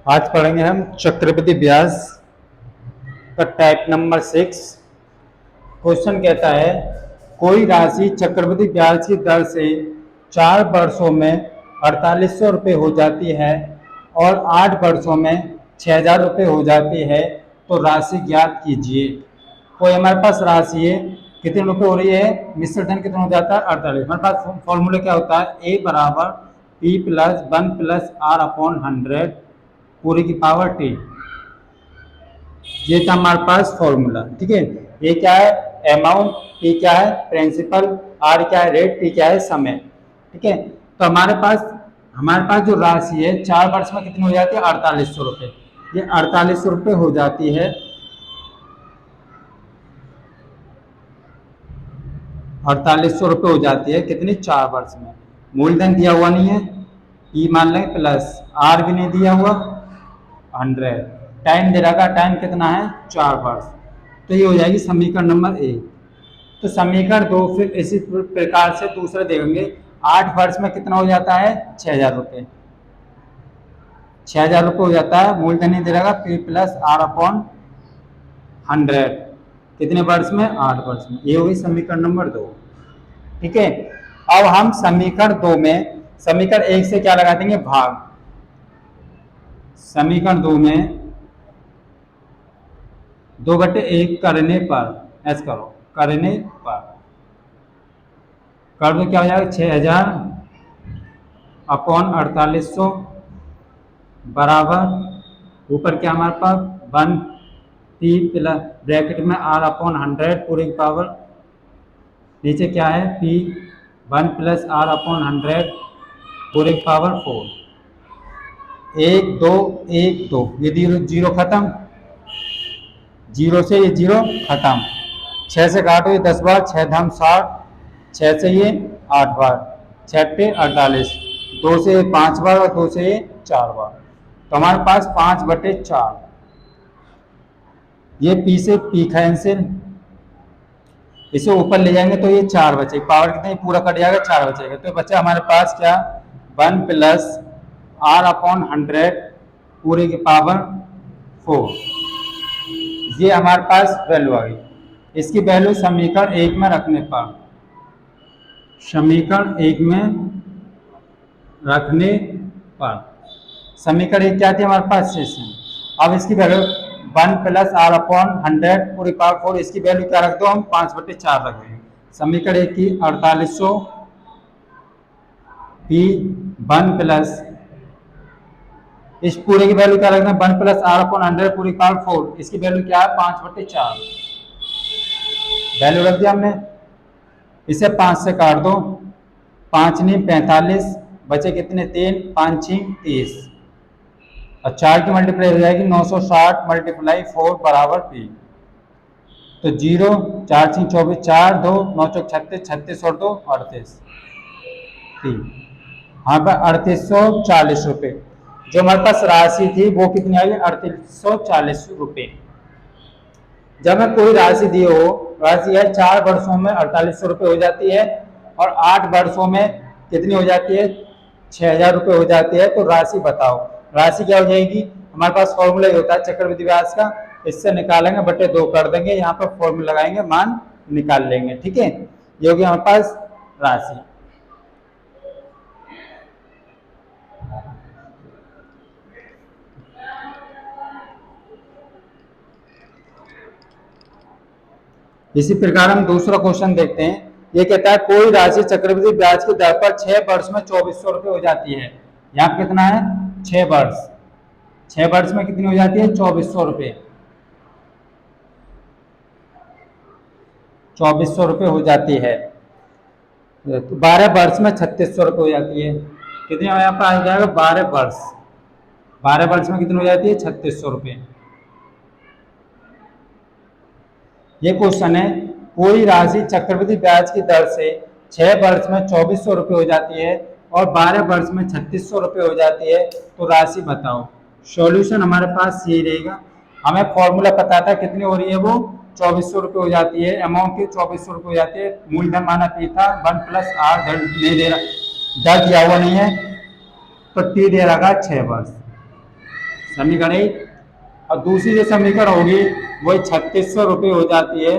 आज पढ़ेंगे हम चक्रवृद्धि ब्याज का टाइप नंबर 6। क्वेश्चन कहता है कोई राशि चक्रवृद्धि ब्याज की दर से 4 वर्षों में 4800 रुपये हो जाती है और 8 वर्षों में 6000 रुपये हो जाती है, तो राशि ज्ञात कीजिए। कोई हमारे पास राशि है, कितने रुपये हो रही है, मिश्र धन कितना हो जाता है 48। हमारे पास फॉर्मूला क्या होता है, ए बराबर P plus 1 plus R upon 100 पूरी की पावर टी। ये था हमारे पास फॉर्मूला। ठीक है, ये क्या है अमाउंट, पी क्या है प्रिंसिपल, आर क्या है रेट, टी क्या है समय। ठीक है, तो हमारे पास जो राशि है 4 वर्ष में कितनी हो जाती है 4800 रुपये। ये 4800 रुपये हो जाती है, 4800 रुपये हो जाती है कितनी 4 वर्ष में। मूलधन दिया हुआ नहीं है, ई मान लें प्लस आर भी नहीं दिया हुआ 100, टाइम दे रखा, टाइम कितना है 4 वर्ष। तो ये हो जाएगी समीकरण नंबर 1। तो समीकरण 2 फिर इसी प्रकार से दूसरे देखेंगे। 8 वर्ष में कितना हो जाता है 6000 रुपये, 6000 रुपये हो जाता है। मूलधन नहीं दे रखा, पी प्लस आर अपॉन 100 कितने वर्ष में 8 वर्ष में। ये होगी समीकरण नंबर 2। ठीक है, अब हम समीकरण 2 में समीकरण 1 से क्या लगा देंगे भाग। समीकरण 2 में 2/1 करने पर ऐसा करो, करने पर कर दो क्या हो जाएगा 6000 अपॉन 4800 बराबर ऊपर क्या हमारे पास 1 पी प्लस ब्रैकेट में आर अपॉन 100 पूरी की पावर, नीचे क्या है पी 1 प्लस आर अपॉन 100 पूरी की पावर 4। 1 2 1 2 ये जीरो खत्म, जीरो से ये जीरो खत्म, 6 से काटो ये 10 बार, 6 धाम 60, 6 से ये 8 बार, 6 पे 48, 2 से 5 बार और 2 से 4 बार, तो हमारे पास 5/4। ये पी से पी कैंसिल, इसे ऊपर ले जाएंगे तो ये 4 बचे, पावर कितने पूरा कट जाएगा 4 बचेगा, तो बचा हमारे पास क्या 1 प्लस आर अपॉन 100 पूरे की पावर 4। ये हमारे पास वैल्यू आ गई। इसकी वैल्यू समीकरण 1 में रखने पर, समीकरण 1 में रखने पर समीकरण 1 क्या थी हमारे पास 6। अब इसकी वैल्यू 1 प्लस आर अपॉन 100 पूरी पावर 4, इसकी वैल्यू क्या रख दो हम 5/4 रख देंगे। समीकरण 1 की 4800 पी 1 प्लस इस पूरे की वैल्यू क्या रखना 1 प्लस आर अपॉन 100 पूरी पावर 4, इसकी वैल्यू क्या है 5/4 वैल्यू रख दिया हमने। इसे 5 से काट दो, 5 नहीं 45 बचे कितने 3, 5 6 30 और 4 की मल्टीप्लाई हो जाएगी 960 मल्टीप्लाई 4 बराबर पी। तो 0 4 6 24 4 2 9 चौक 36, 36 और 2 38 3, हाँ पर 3840 रुपये जो हमारे पास राशि थी वो कितनी आई 3840 रुपये। जब हमें कोई राशि दी हो, राशि है 4 वर्षों में 4800 रुपये हो जाती है और 8 वर्षों में कितनी हो जाती है 6000 रुपये हो जाती है, तो राशि बताओ। राशि क्या हो जाएगी, हमारे पास फॉर्मूला ही होता है चक्रवृद्धि ब्याज का, इससे निकालेंगे बटे 2 कर देंगे, यहाँ पर फॉर्मूला लगाएंगे मान निकाल लेंगे। ठीक है, ये होगी हमारे पास राशि। इसी प्रकार हम दूसरा क्वेश्चन देखते हैं। ये कहता है कोई राशि चक्रवृद्धि ब्याज की दर पर 6 वर्ष में 2400 रुपये हो जाती है। यहाँ कितना है 6 वर्ष, 6 वर्ष में कितनी हो जाती है 2400 रुपये, 2400 रुपये हो जाती है। तो 12 वर्ष में 3600 रुपये हो जाती है। कितनी यहाँ पर आ जाएगा 12 वर्ष, 12 वर्ष में कितनी हो जाती है 3600 रुपये। ये क्वेश्चन है कोई राशि चक्रवृद्धि ब्याज की दर से 6 वर्ष में 2400 रुपये हो जाती है और 12 वर्ष में 3600 रुपये हो जाती है, तो राशि बताओ। सॉल्यूशन हमारे पास यही रहेगा। हमें फॉर्मूला पता था कितनी हो रही है वो 2400 रुपये हो जाती है, अमाउंट की 2400 रुपये हो जाती है। मूलधन माना पी था 1 प्लस आर नहीं दे रहा, दर दिया हुआ नहीं है, तो टी दे रहा 6 वर्ष। समीकरण 1। और दूसरी जो समीकरण होगी वही 3600 रुपये हो जाती है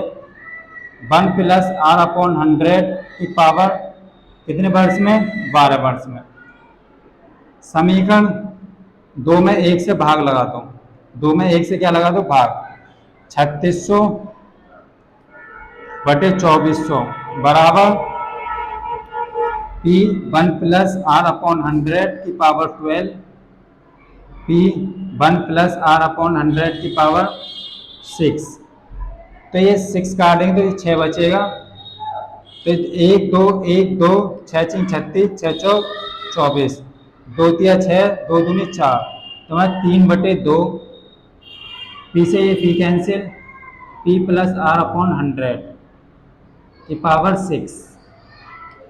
1 प्लस आर अपॉन 100 की पावर कितने वर्ष में, 12 वर्ष में। समीकरण 2 में 1 से भाग लगाता हूँ, 2 में 1 से क्या लगा दो, भाग। 3600 बटे 2400 बराबर P 1 प्लस आर अपॉन 100 की power 12, P 1 plus R upon 100 की पावर 6। तो ये 6 काटेंगे तो ये 6 बचेगा। तो 1 2 1 2 6 6 36 6 चौ 24, 2 तिया 6 2 दूनी 4, तो मैं 3 बटे 2, पी से ये P cancel, P plus R upon 100 की पावर 6।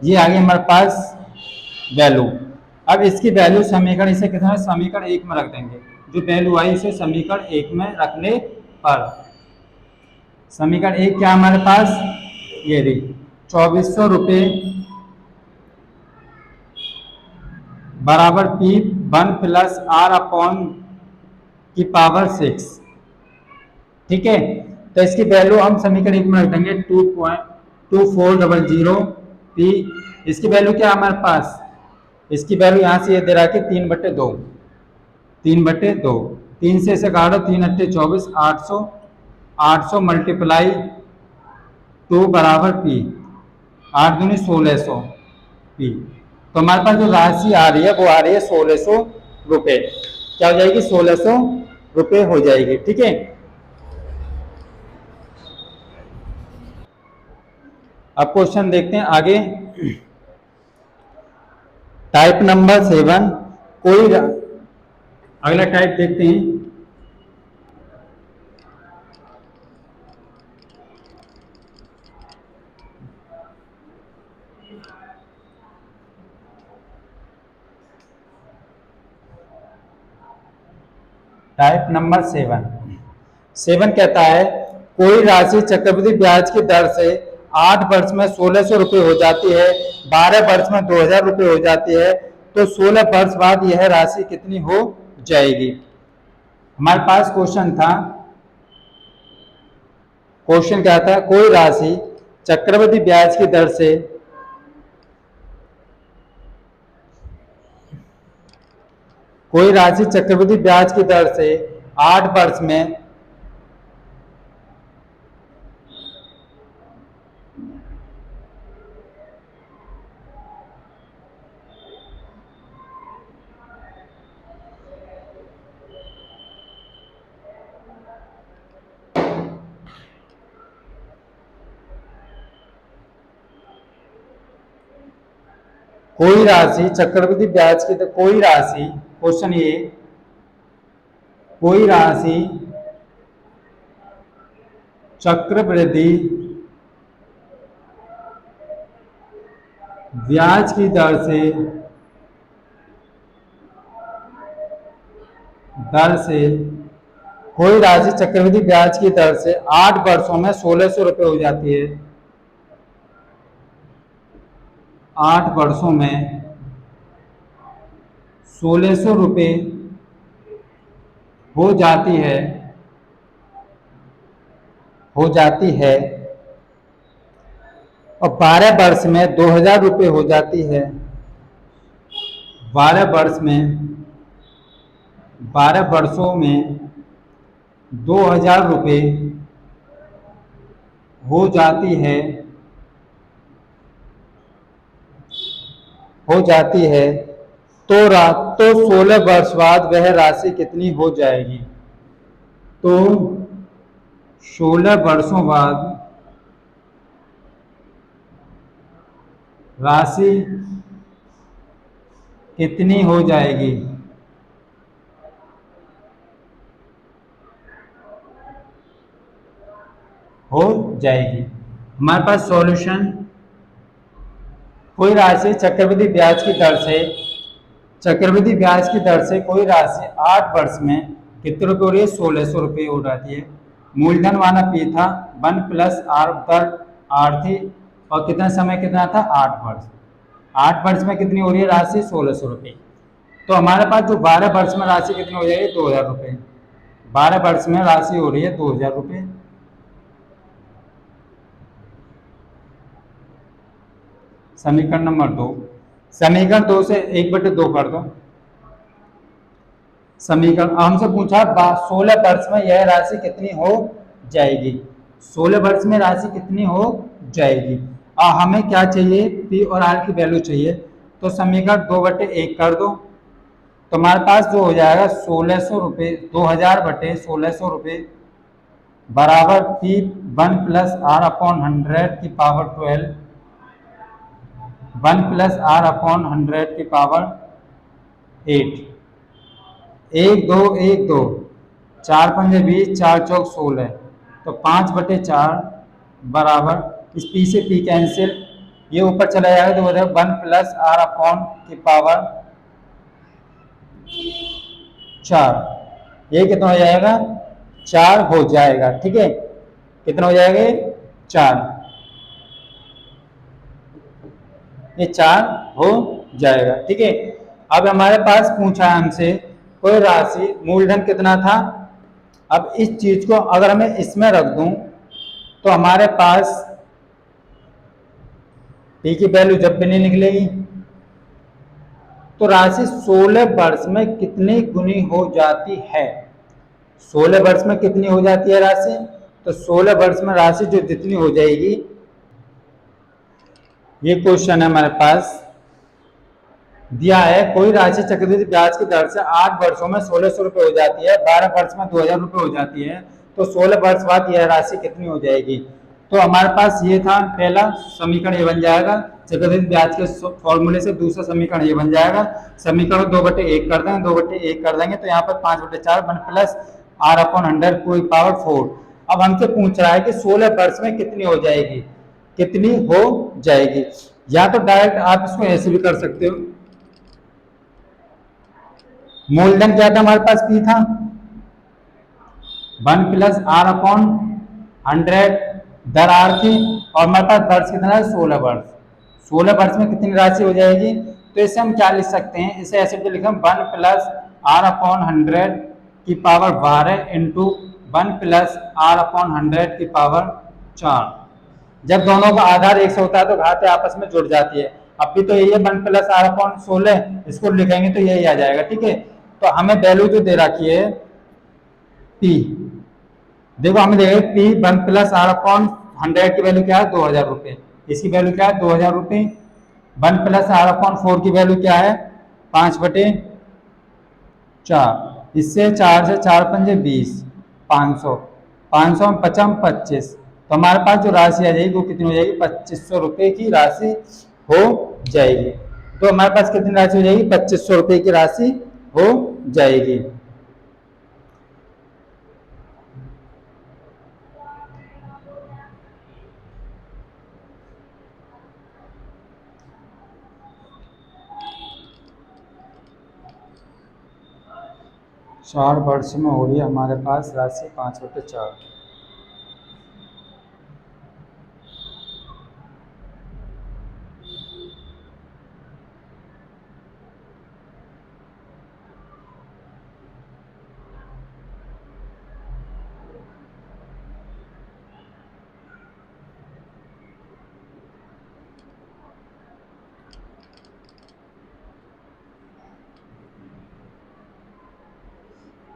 ये आ गई हमारे पास वैल्यू। अब इसकी वैल्यू समीकरण इसे कितना है, समीकरण 1 में रख देंगे। जो वैल्यू आई इसे समीकरण 1 में रखने पर समीकरण 1 क्या हमारे पास, ये रही 2400 रुपये बराबर P 1 प्लस आर अपॉन की पावर 6। ठीक है, तो इसकी वैल्यू हम समीकरण 1 में रख देंगे 2.2400 P। इसकी वैल्यू क्या है हमारे पास, इसकी वैल्यू यहाँ से ये दे रहा है कि 3 बटे 2, 3 बटे 2, 3 से इसे काटो, 3 अट्ठे 24, 800, 800 मल्टीप्लाई 2 बराबर P, 8 दूनी 1600 P। तो हमारे पास जो राशि आ रही है वो आ रही है 1600 रुपये। क्या हो जाएगी, 1600 रुपये हो जाएगी। ठीक है, अब क्वेश्चन देखते हैं आगे। टाइप नंबर 7, कोई अगला टाइप देखते हैं। टाइप नंबर 7 कहता है कोई राशि चक्रवृद्धि ब्याज की दर से 8 वर्ष में 1600 रुपये हो जाती है, 12 वर्ष में 2000 रुपये हो जाती है, तो 16 वर्ष बाद यह राशि कितनी हो जाएगी। हमारे पास क्वेश्चन था, क्वेश्चन क्या था, कोई राशि चक्रवृद्धि ब्याज की दर से कोई राशि चक्रवृद्धि ब्याज की दर से 8 वर्ष में कोई राशि चक्रवृद्धि ब्याज की दर, कोई राशि, क्वेश्चन ये, कोई राशि चक्रवृद्धि ब्याज की दर से कोई राशि चक्रवृद्धि ब्याज की दर से 8 वर्षों में 1600 रुपये हो जाती है, 8 वर्षों में 1600 रुपये हो जाती है और 12 वर्ष में 2000 रुपये हो जाती है, 12 वर्षों में 2000 रुपये हो जाती है, तो 16 वर्ष बाद वह राशि कितनी हो जाएगी। तो 16 वर्षों बाद राशि कितनी हो जाएगी। हमारे पास सॉल्यूशन, कोई राशि चक्रवृद्धि ब्याज की दर से कोई राशि 8 वर्ष में कितने रुपये हो रही है, 1600 रुपये हो जाती है। मूलधन वाला P था 1 प्लस आर दर आर थी, और कितना समय कितना था, 8 वर्ष। 8 वर्ष में कितनी हो रही है राशि, 1600 रुपये। तो हमारे पास जो 12 वर्ष में राशि कितनी हो जाएगी, 2000 रुपये। 12 वर्ष में राशि हो रही है 2000 रुपये। समीकरण नंबर 2, समीकरण 2 से 1/2 कर दो। समीकरण हमसे पूछा 16 वर्ष में यह राशि कितनी हो जाएगी। 16 वर्ष में राशि कितनी हो जाएगी। हमें क्या चाहिए, पी और आर की वैल्यू चाहिए। तो समीकरण 2/1 कर दो। तो हमारे पास जो हो जाएगा 1600 रुपये, 2000/1600 रुपये बराबर पी 1+r/100 की पावर 12, 1+r/100 की पावर 8। 1 2 1 2, 4×5 = 20, 4×4 = 16। तो 5/4 बराबर, इस पी से पी कैंसिल, ये ऊपर चला जाएगा तो हो जाएगा 1+r/4। ये कितना हो जाएगा, 4 हो जाएगा। ठीक है, कितना हो जाएगा, 4, ये 4 हो जाएगा। ठीक है, अब हमारे पास पूछा है हमसे कोई राशि, मूलधन कितना था। अब इस चीज को अगर मैं इसमें रख दूं तो हमारे पास पी की वैल्यू जब भी नहीं निकलेगी। तो राशि 16 वर्ष में कितनी गुनी हो जाती है, 16 वर्ष में कितनी हो जाती है राशि। तो 16 वर्ष में राशि जो जितनी हो जाएगी, ये क्वेश्चन है हमारे पास दिया है। कोई राशि चक्रवृद्धि ब्याज की दर से 8 वर्षों में 1600 रुपये हो जाती है, 12 वर्ष में 2000 रुपये हो जाती है, तो 16 वर्ष बाद यह राशि कितनी हो जाएगी। तो हमारे पास ये था पहला समीकरण, ये बन जाएगा चक्रवृद्धि ब्याज के फॉर्मूले से। दूसरा समीकरण ये बन जाएगा, समीकरण 2/1 कर देंगे, 2/1 कर देंगे तो यहाँ पर 5/4 1+r/100 की पावर 4। अब हमसे पूछ रहा है कि 16 वर्ष में कितनी हो जाएगी, कितनी हो जाएगी। या तो डायरेक्ट आप इसको ऐसे भी कर सकते हो। मूलधन क्या था हमारे पास, पी था, 1+r/100 दर आर थी, और हमारे पास वर्ष कितना है, 16 वर्ष। 16 वर्ष में कितनी राशि हो जाएगी। तो इसे हम क्या लिख सकते हैं, इसे ऐसे भी लिखें 1+r/100 की पावर 12 इंटू 1+r/100 की पावर 4। जब दोनों का आधार एक से होता है तो घातें आपस में जुड़ जाती है। अब भी तो यही है 1+r/16, इसको लिखेंगे तो यही आ जाएगा। ठीक है, तो हमें वैल्यू जो दे रखी है पी, देखो हमें देगा पी 1+r/100 की वैल्यू क्या है, 2000 रुपये। इसकी वैल्यू क्या है, 2000 रुपये। 1+r/4 की वैल्यू क्या है, 5/4। इससे 4 से 4×5 = 20, 500, 500 में 50 25। तो हमारे पास जो राशि आ जाएगी वो कितनी हो जाएगी, 2500 रुपये की राशि हो जाएगी। तो हमारे पास कितनी राशि हो जाएगी, 2500 रुपये की राशि हो जाएगी। चार वर्ष में हो रही है हमारे पास राशि 5/4।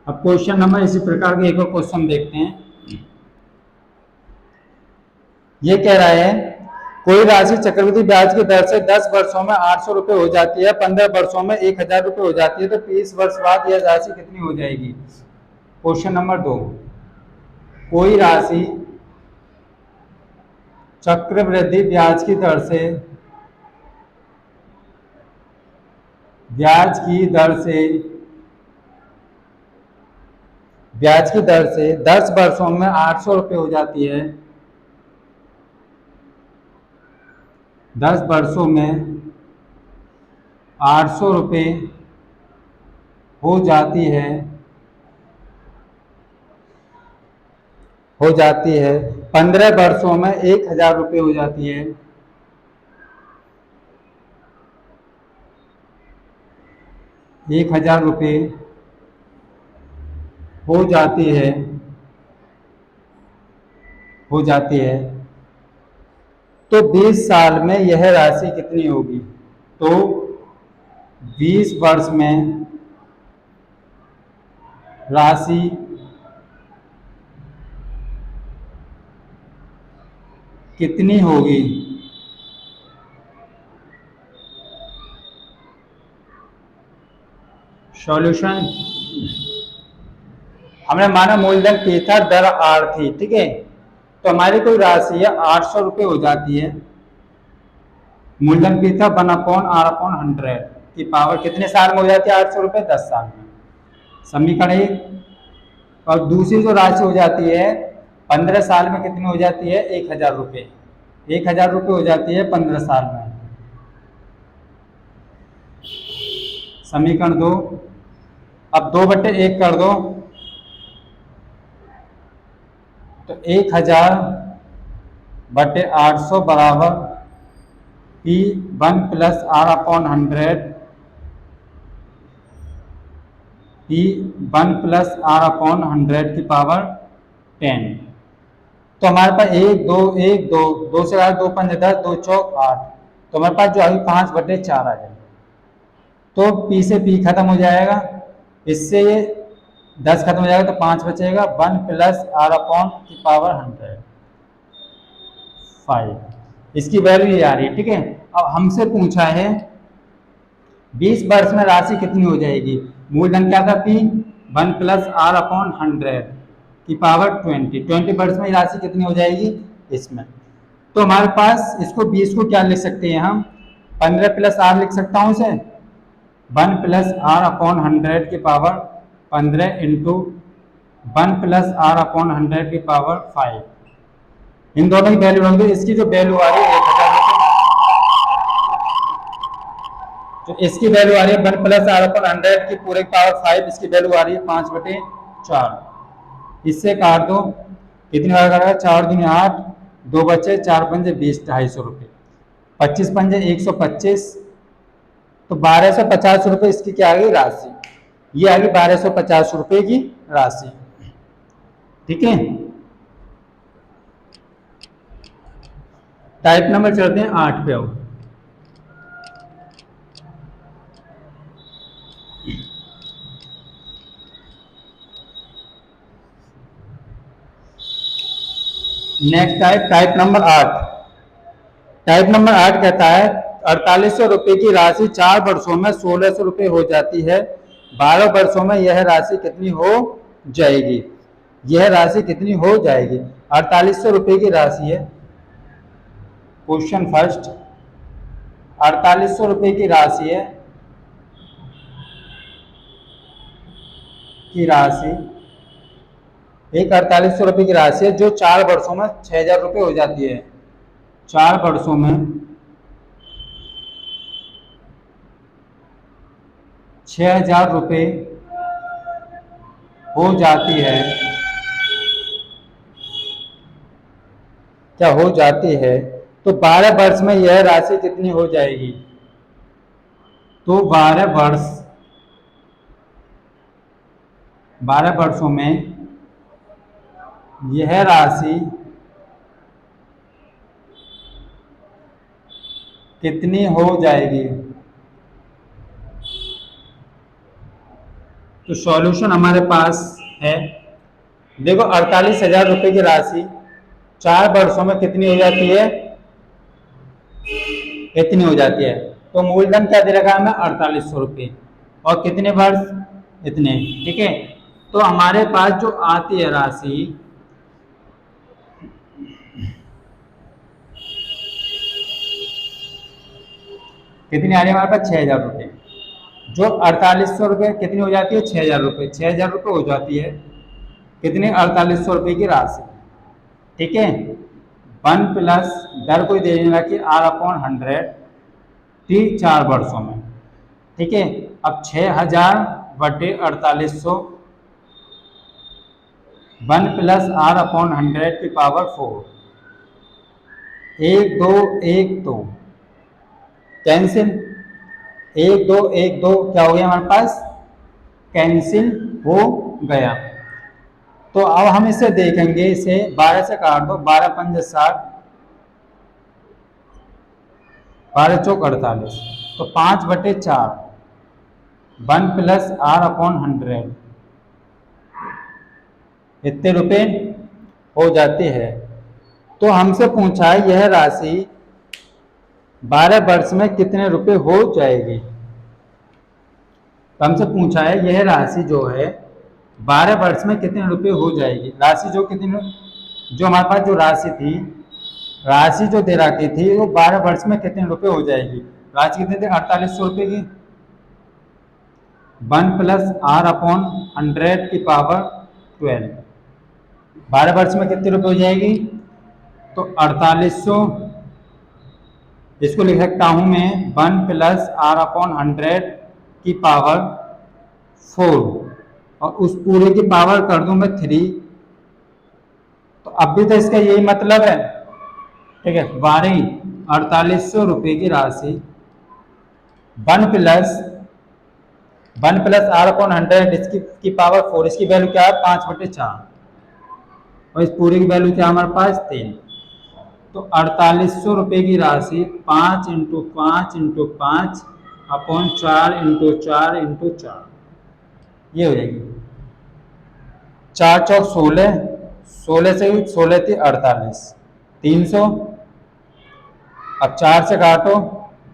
अब क्वेश्चन नंबर इसी प्रकार के एक और क्वेश्चन देखते हैं। ये कह रहा है कोई राशि चक्रवृद्धि ब्याज की दर से 10 वर्षों में 800 रुपये हो जाती है, 15 वर्षों में 1000 रुपये हो जाती है, तो 30 वर्ष बाद यह राशि कितनी हो जाएगी। क्वेश्चन नंबर 2, कोई राशि चक्रवृद्धि ब्याज की दर से ब्याज की दर से 10 वर्षों में 800 रुपये हो जाती है, 10 वर्षों में 800 रुपये हो जाती है, 15 वर्षों में 1000 रुपये हो जाती है, 1000 1,000 रुपये हो जाती है, हो जाती है, तो 20 साल में यह राशि कितनी होगी? तो 20 वर्ष में राशि कितनी होगी? सॉल्यूशन, हमने माना मूलधन P था, दर R थी, ठीक है, तो हमारी कोई राशि है 800 रुपये हो जाती है। मूलधन P था 1/R/100 की पावर कितने साल में हो जाती है 800 रुपये? 10 साल में। समीकरण 1। और दूसरी जो राशि हो जाती है 15 साल में कितनी हो जाती है? 1,000 रुपये। 1,000 रुपये हो जाती है 15 साल में। समीकरण 2। अब 2/1 कर दो, तो 1,000/800 बराबर P1 + R/100, P1 + R/100 की पावर 10। तो हमारे पास 1 2 1 2 2 से 8, 2 5 10, 2 चौक 8, तो हमारे पास जो आई 5/4 आ जाएगा। तो P से P खत्म हो जाएगा, इससे ये 10 खत्म हो जाएगा, तो 5 बचेगा। 1 + R/100 5, इसकी वैल्यू ये आ रही है, ठीक है। अब हमसे पूछा है 20 वर्ष में राशि कितनी हो जाएगी? मूलधन क्या था? P, 1 + R/100 की पावर 20। 20 वर्ष में राशि कितनी हो जाएगी इसमें? तो हमारे पास इसको 20 को क्या लिख सकते हैं हम? 15 + R लिख सकता हूँ इसे। 1 + R/100 की पावर 15 इंटू 1 + R/100 की पावर 5। इन दोनों की वैल्यू रख दो, इसकी जो वैल्यू आ रही है 1,000 रुपये, तो इसकी वैल्यू आ रही है 1 + R/100 की पूरे पावर 5, इसकी वैल्यू आ रही है 5/4। इससे काट दो, कितनी बार करेगा? 4 दूनी 8, 2 बचे, 4 पंजे 20, 250 रुपये। 25 पंजे 125, तो 1,250 रुपये इसकी क्या आ गई राशि? ये आ गई 1,250 रुपये की राशि, ठीक है। टाइप नंबर चलते हैं 8 पे। अब next type number 8। Type number 8 कहता है 4,800 रुपये की राशि 4 वर्षों में 1,600 रुपये हो जाती है। 12 वर्षों में यह राशि कितनी हो जाएगी? यह राशि कितनी हो जाएगी? 4,800 रुपये की राशि है। क्वेश्चन फर्स्ट, 4,800 रुपये की राशि है, एक 4,800 रुपये की राशि है जो 4 वर्षों में 6,000 रुपये हो जाती है। 4 वर्षों में 6,000 रुपये हो जाती है, क्या हो जाती है? तो 12 वर्ष में यह राशि कितनी हो जाएगी? तो 12 वर्षों में यह राशि कितनी हो जाएगी? तो सॉल्यूशन हमारे पास है, देखो 48,000 रुपये की राशि 4 वर्षों में कितनी हो जाती है? इतनी हो जाती है। तो मूलधन क्या दे रखा है हमें? 4,800 रुपये, और कितने वर्ष? इतने, ठीक है। तो हमारे पास जो आती है राशि, कितनी आ रही है हमारे पास? 6,000 रुपये। जो 4,800 रुपये कितनी हो जाती है? 6,000 रुपये। 6,000 रुपये हो जाती है कितने? 4,800 रुपये की राशि, ठीक है। 1 प्लस दर को दे देना कि R/100 थी 4 वर्षों में, ठीक है। अब 6,000/4,800, 1 + R/100 की पावर 4, 1 2 1 2 कैंसिल, 1 2 क्या हो गया हमारे पास, कैंसिल हो गया। तो अब हम इसे देखेंगे, इसे 12 से काट दो, 12 पंजे 60, 12 चौक 48, तो 5/4 1 प्लस आर अपॉन 100, इतने रुपए हो जाते हैं। तो हमसे पूछा है यह राशि 12 वर्ष में कितने रुपए हो जाएगी। तो हमसे पूछा है यह राशि जो है 12 वर्ष में कितने रुपए हो जाएगी। राशि जो कितनी, जो हमारे पास जो राशि थी, राशि जो दे रखी थी वो 12 वर्ष में कितने रुपए हो जाएगी। राशि कितनी थी, 4800 रुपए की। 1 प्लस आर अपॉन 100 की पावर 12, 12 वर्ष में कितने रुपए हो जाएगी, तो 4800। इसको लिख सकता हूं मैं 1 प्लस आर अपॉन 100 की पावर 4, और उस पूरे की पावर कर दूं मैं 3। तो अब भी तो इसका यही मतलब है, ठीक है। 4800 रुपए की राशि 1 प्लस आर अपॉन 100 इसकी की पावर 4, इसकी वैल्यू क्या है 5/4, और इस पूरे की वैल्यू क्या है हमारे पास 3। तो 4800 रुपए की राशि 5 into 5 into 5 upon 4 into 4 into 4, ये हो जाएगी। 4 चौक 16, 16 से 16 थी 48, 300। अब 4 से काटो,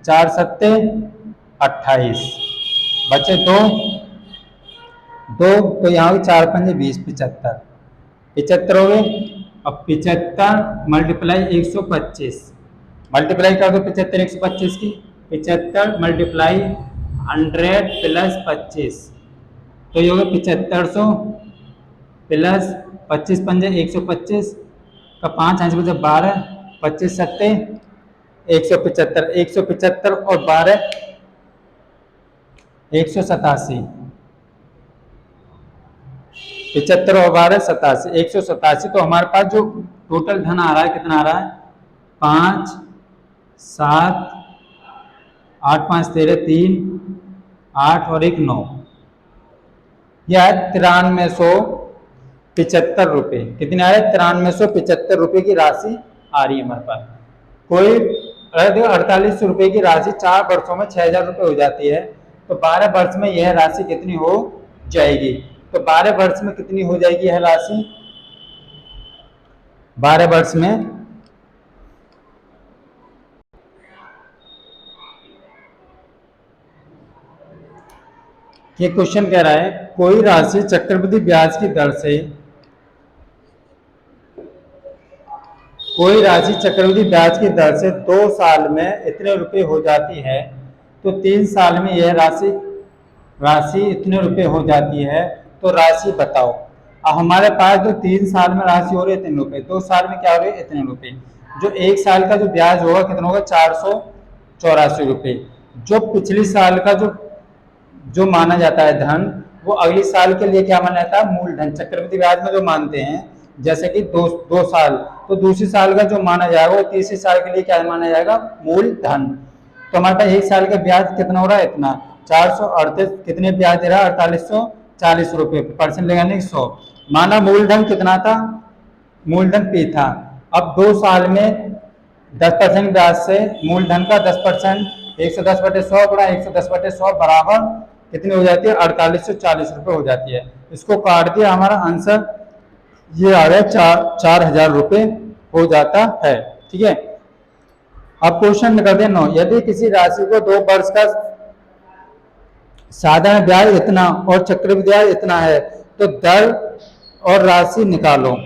4 सत्ते 28, बचे 2, तो यहाँ 4 पंजे 20, 75, 75 हो गए। अब 75 मल्टीप्लाई 125, मल्टीप्लाई कर दो 75 125 की, 75 मल्टीप्लाई 100 प्लस 25, तो ये हो गया 7500 प्लस 25 पंजे 125 का 5 5 बजे 12, 25 सत्ते 175, 175 और 12 187, 75 और 12 87, 187। तो हमारे पास जो टोटल धन आ रहा है कितना आ रहा है, 5 7 8 5 13 3 8 और 1 9, यह है 9375 रुपये। कितने आ रहे, 9375 रुपये की राशि आ रही है हमारे पास। कोई अगर देखो 4800 रुपये की राशि 4 वर्षों में 6000 रुपये हो जाती है, तो 12 वर्ष में यह राशि कितनी हो जाएगी। तो 12 वर्ष में कितनी हो जाएगी यह राशि, 12 वर्ष में ये क्वेश्चन कह रहा है कोई राशि चक्रवृद्धि ब्याज की दर से, कोई राशि चक्रवृद्धि ब्याज की दर से 2 साल में इतने रुपए हो जाती है, तो 3 साल में यह राशि राशि इतने रुपए हो जाती है, तो राशि बताओ। अब हमारे पास जो 3 साल में राशि हो रही है इतने रुपए, 2 साल में क्या हो रही है इतने रुपए, जो 1 साल का जो ब्याज होगा कितना होगा 484 रुपये। जो पिछले साल का जो माना जाता है धन, वो अगले साल के लिए क्या माना जाता है, मूलधन। चक्रवृद्धि ब्याज में जो मानते हैं, जैसे कि 2 साल, तो दूसरे साल का जो माना जाएगा वो तीसरे साल के लिए क्या माना जाएगा, मूलधन। तो हमारे पास 1 साल का ब्याज कितना हो रहा है, इतना 438, कितने ब्याज दे रहा है 4840 रुपये, परसेंट लगाने 100, माना मूलधन कितना था, मूलधन पे था। अब 2 साल में 10% ब्याज से मूलधन का 10%, 110/100 गुणा 110/100 बराबर कितनी हो जाती है, 4840 रुपये हो जाती है। इसको काट दिया, हमारा आंसर ये आ रहा है 4000 रुपये हो जाता है। ठीक है, अब क्वेश्चन कर दे 9, यदि किसी राशि को 2 वर्ष का साधारण ब्याज इतना और चक्रवृद्धि ब्याज इतना है, तो दर और राशि निकालो।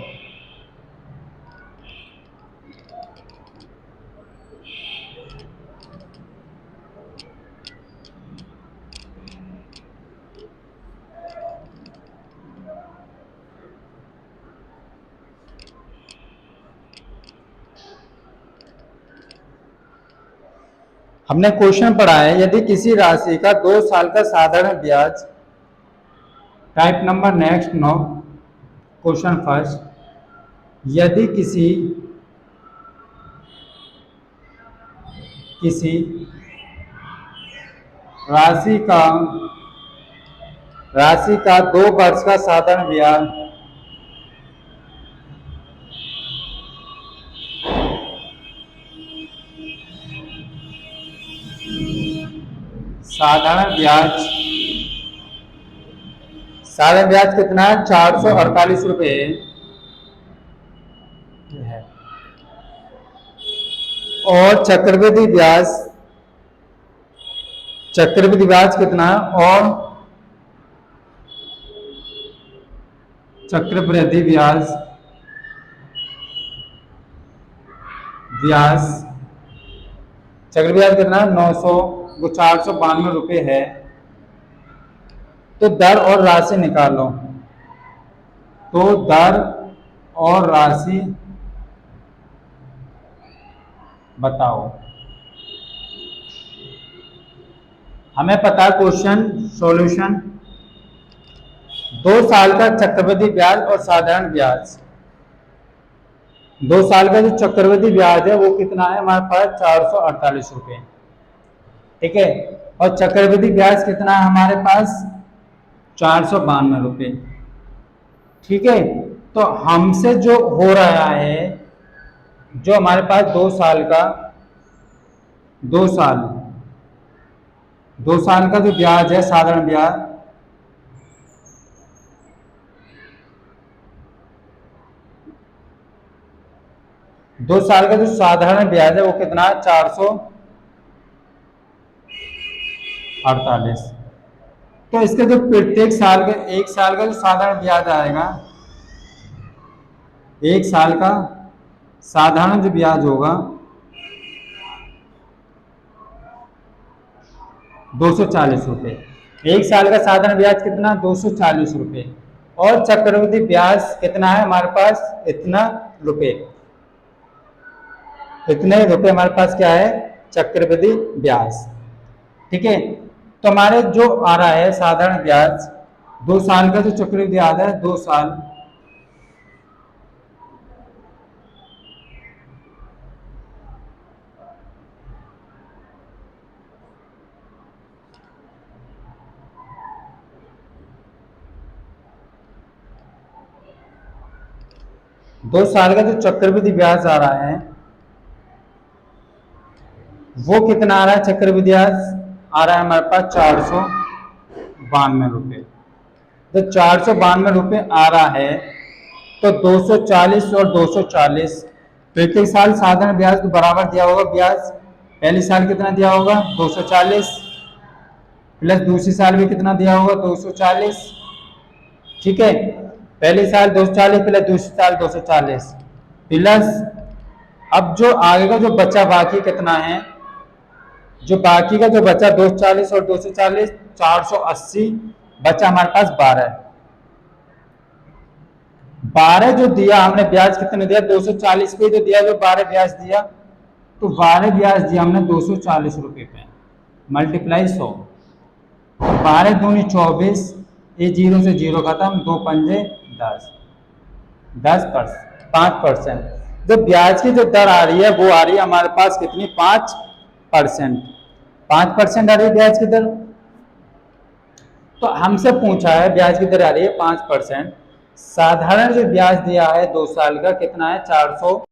हमने क्वेश्चन पढ़ा है यदि किसी राशि का 2 साल का साधारण ब्याज, type number next 9, question first, यदि किसी किसी राशि का राशि का 2 वर्ष का साधारण ब्याज साधारण ब्याज साधारण ब्याज कितना है? 448 रुपये है। और चक्रवृद्धि ब्याज कितना है? और चक्रवृद्धि ब्याज ब्याज चक्रवृद्धि ब्याज कितना है? 492 रुपये है। तो दर और राशि निकालो। तो दर और राशि बताओ। हमें पता है क्वेश्चन सॉल्यूशन। 2 साल का चक्रवृद्धि ब्याज और साधारण ब्याज। 2 साल का जो चक्रवृद्धि ब्याज है वो कितना है हमारे पास? 448 रुपये। ठीक है। और चक्रवृद्धि ब्याज कितना है हमारे पास? 492 रुपये। ठीक है। तो हमसे जो हो रहा है, जो हमारे पास 2 साल का 2 साल का जो ब्याज है साधारण ब्याज, दो साल का जो साधारण ब्याज है वो कितना है? 448। तो इसके जो प्रत्येक साल का 1 साल का जो साधारण ब्याज आएगा, 1 साल का साधारण जो ब्याज होगा 240 रुपये। 1 साल का साधारण ब्याज कितना? 240 रुपये। और चक्रवृद्धि ब्याज कितना है हमारे पास? इतना रुपये। इतने रुपये हमारे पास क्या है? चक्रवृद्धि ब्याज। ठीक है। तो हमारे जो आ रहा है साधारण ब्याज, 2 साल का जो चक्रवृद्धि ब्याज है, 2 साल 2 साल का जो चक्रवृद्धि ब्याज आ रहा है वो कितना आ रहा है? चक्रवृद्धि ब्याज आ रहा है हमारे पास 492 रुपये। तो 492 रुपये आ रहा है, तो 240 और 240 प्रत्येक साल साधारण ब्याज तो बराबर दिया होगा। ब्याज पहले साल कितना दिया होगा? 240 प्लस दूसरी साल भी कितना दिया होगा? 240। ठीक है। पहले साल 240 प्लस दूसरी साल 240 प्लस अब जो आगे का जो बचा बाकी कितना है? जो बाकी का जो बचा 240 और 240 480 बचा हमारे पास 12 जो दिया हमने ब्याज कितने दिया? 240 पे जो दिया, जो 12 ब्याज दिया, तो 12 ब्याज दिया हमने 240 रुपये पे मल्टीप्लाई 100। 12 दूनी 24, ये 0 से 0 खत्म, 2 पंजे 10, 5%। जो ब्याज की जो दर आ रही है वो आ रही है हमारे पास कितनी? 5%। 5% आ रही है ब्याज की दर। तो हमसे पूछा है ब्याज की दर आ रही है 5%। साधारण जो ब्याज दिया है 2 साल का कितना है? 400